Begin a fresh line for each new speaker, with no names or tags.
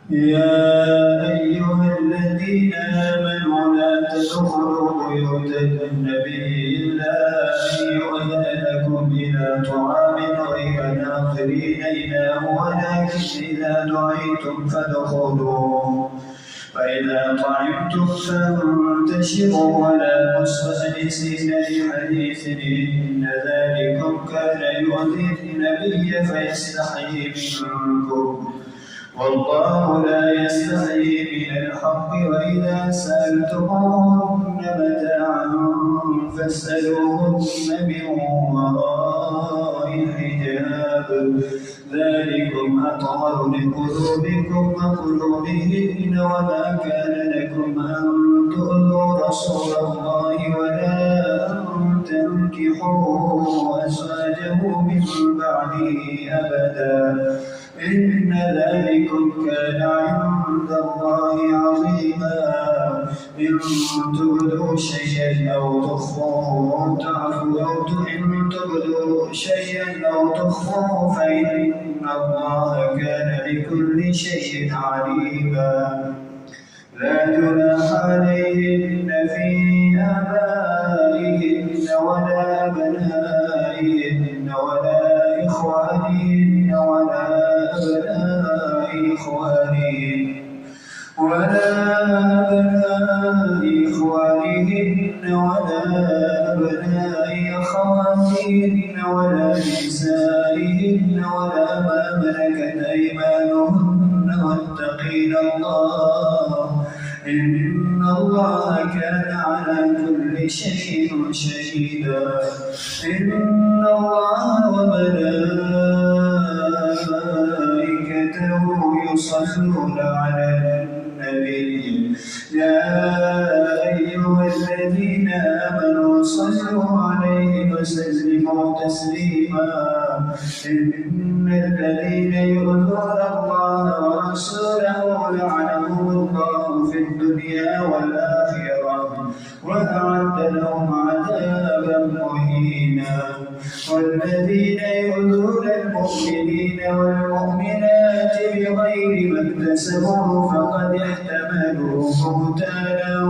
يا أيها الذين آمنوا لا تدخلوا بيوت النبي إلا أن يؤذن لكم إلى طعام غير ناظرين إناه ولكن إذا دعيتم فادخلوا فإذا طعمتم فانتشروا ولا مستأنسين لحديث إن ذلكم كان يؤذي النبي فيستحيي منكم والله لا يستحيي من الحق وإذا سألتموهن متاعا فاسألوهن من وراء حجاب ذلكم أطهر لقلوبكم وقلوبهن وما كان لكم أن تؤذوا رسول الله ولا أن تنكحوا أزواجه من بعده أبدا إن ذلكم كان عند الله عظيما إن تبدوا شيئا أو تخفوه أو تعفوا إن تبدوا شيئا أو تخفوه فإن الله كان بكل شيء عليما لا جناح عليهن في آبائهن ولا أبنائهن ولا إخوانهن ولا أبناء إخوانهن ولا أبناء أخواتهن ولا نسائهن ولا ما ملكت أيمانهن واتقين الله إن الله كان على كل شيء شهيدا إن الله وملائكته يصلون على النبي يا أيها الذين آمنوا صلوا عليه وسلموا تسليما إن الذين يؤذون الله ورسوله لعنهم الله في الدنيا والآخرة وأعد لهم عذابا مهينا والذين يؤذون المؤمنين والمؤمنات بغير ما اكتسبوا فقد احتملوا بهتانا